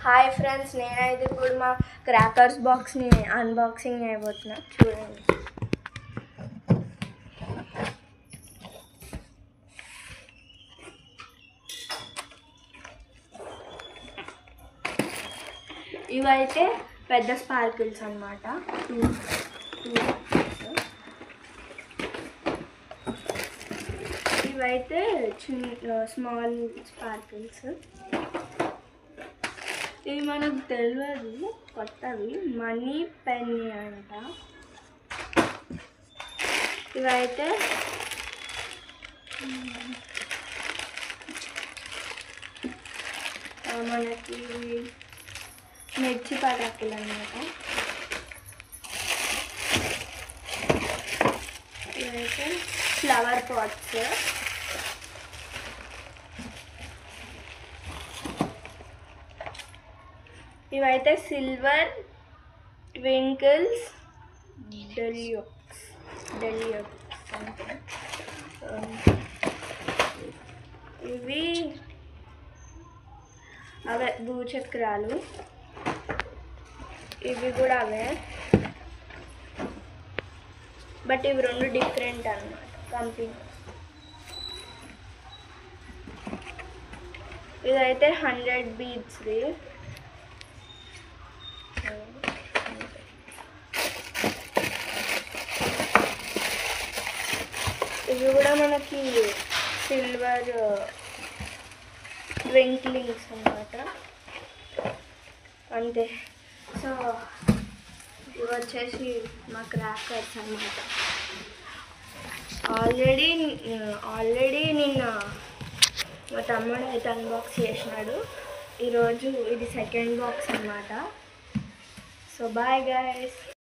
Hi friends, నేనైతే ఇప్పుడు మా క్రాకర్స్ బాక్స్ని అన్బాక్సింగ్ అయిపోతున్నా. చూడండి. ఇవైతే పెద్ద స్పార్కిల్స్ అన్నమాట. ఇవైతే స్మాల్ స్పార్కిల్స్. ఇవి మనకు తెలియదు, కొత్తవి. మనీ పెన్నీ అంట. ఇవైతే మనకి మిర్చి పటాకులు అన్నమాట. ఇవైతే ఫ్లవర్ పాట్స్. ఇవైతే సిల్వర్ ట్వింకిల్స్ డెలియోక్స్ అంటే ఇవి అవే భూచక్రాలు. ఇవి కూడా అవే, బట్ ఇవి రెండు డిఫరెంట్ అన్నమాట కంపెనీ. ఇదైతే 100 బీడ్స్ది. ఇవి కూడా మనకి సిల్వర్ ట్వింక్లింగ్స్ అన్నమాట. అంతే. సో ఇవి వచ్చేసి మా క్రాకర్స్ అన్నమాట. ఆల్రెడీ నిన్న మా తమ్ముడు అయితే అన్బాక్స్ చేసినాడు. ఈరోజు ఇది సెకండ్ బాక్స్ అన్నమాట. So bye guys.